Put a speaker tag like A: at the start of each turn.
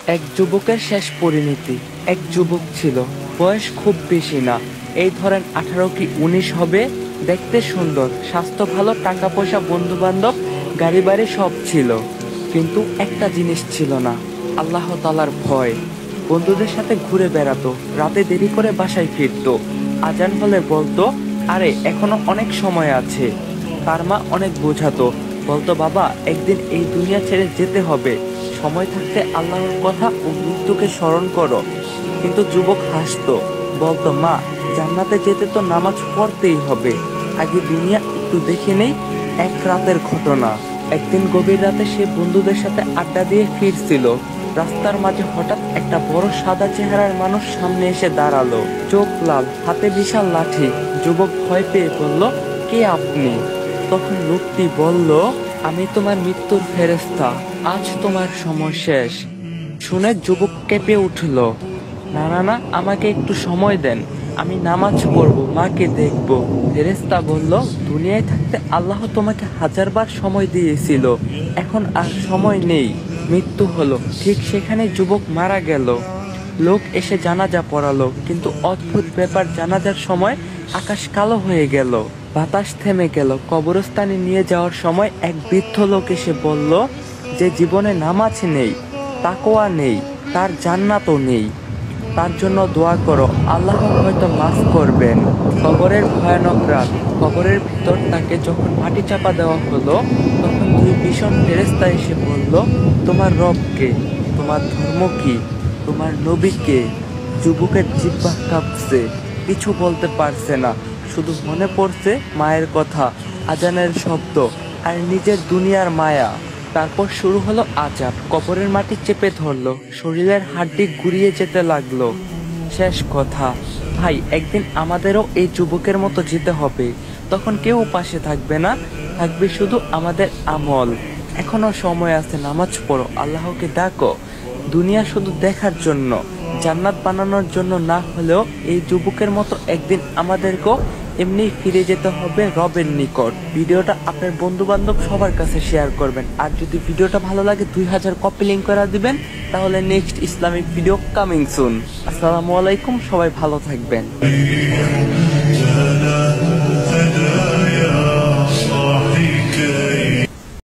A: এক যুবকের শেষ পরিণতি। এক যুবক ছিল, বয়স খুব বেশি না, এই ধরেন 18 কি 19 হবে। দেখতে সুন্দর, স্বাস্থ্য ভালো, টাকা পয়সা, বন্ধু বান্ধব, গাড়ি বাড়ি সব ছিল, কিন্তু একটা জিনিস ছিল না, আল্লাহ তাআলার ভয়। বন্ধুদের সাথে ঘুরে বেড়াতো, রাতে দেরি করে বাসায় ফিরতো, আজান হলে বলতো আরে এখনো অনেক সময় আছে। তার মা অনেক বোঝাতো, বলতো বাবা একদিন এই দুনিয়া ছেড়ে যেতে হবে, সময় থাকতে আল্লাহর কথা ও মৃত্যুকে স্মরণ করো। কিন্তু যুবক হাসতো, বলতো মা জান্নাতে যেতে তো নামাজ পড়তেই হবে, আগে দুনিয়া একটু দেখে নেই। এক রাতের ঘটনা, একদিন গভীর রাতে সে বন্ধুদের সাথে আড্ডা দিয়ে ফিরছিল। রাস্তার মাঝে হঠাৎ একটা বড় সাদা চেহারার মানুষ সামনে এসে দাঁড়ালো, চোখ লাল, হাতে বিশাল লাঠি। যুবক ভয় পেয়ে বলল, কে আপনি? তখন লোকটি বলল, আমি তোমার মৃত্যুর ফেরেশতা, আজ তোমার সময় শেষ। শুনে যুবক কেঁপে উঠল, না না না, আমাকে একটু সময় দেন, আমি নামাজ পড়ব, মাকে দেখব। ফেরেশতা বলল, দুনিয়ায় থাকতে আল্লাহ তোমাকে 1000বার সময় দিয়েছিল, এখন আর সময় নেই, মৃত্যু হলো। ঠিক সেখানে যুবক মারা গেল। লোক এসে জানাজা পড়ালো, কিন্তু অদ্ভুত ব্যাপার, জানাজার সময় আকাশ কালো হয়ে গেল, বাতাস থেমে গেল। কবরস্থানে নিয়ে যাওয়ার সময় এক বৃদ্ধ লোক এসে বলল, যে জীবনে নামাজ নেই, তাকওয়া নেই, তার জান্নাতও নেই, তার জন্য দোয়া করো, আল্লাহ হয়তো মাফ করবেন। কবরের ভয়ানক রাত, কবরের ভিতর তাকে যখন মাটি চাপা দেওয়া হলো, তখন দুই ভীষণ ফেরেশতা এসে বলল, তোমার রব কে, তোমার ধর্ম কি, তোমার নবী কে? যুবকের জিহ্বা কাঁপছে, কিছু বলতে পারছে না, শুধু মনে পড়ছে মায়ের কথা, আজানের শব্দ আর নিজের দুনিয়ার মায়া। তারপর শুরু হলো আযাব, কবরের মাটি চেপে ধরলো, শরীরের হাড্ডি গুড়িয়ে যেতে লাগলো। শেষ কথা, ভাই একদিন আমাদেরও এই যুবকের মতো যেতে হবে, তখন কেউ পাশে থাকবে না, থাকবে শুধু আমাদের আমল। এখনো সময় আছে, নামাজ পড়ো, আল্লাহকে ডাকো। দুনিয়া শুধু দেখার জন্য, জান্নাত বানানোর জন্য না হলেও এই যুবকের মতো একদিন আমাদেরকেও এমনি ফিরে যেতে হবে রবের নিকট। ভিডিওটা আপনার বন্ধু বান্ধব সবার কাছে শেয়ার করবেন, আর যদি ভিডিওটা ভালো লাগে 2000 কপি লিঙ্ক করে দিবেন, তাহলে next Islamic video coming soon. আসসালামু আলাইকুম, সবাই ভালো থাকবেন।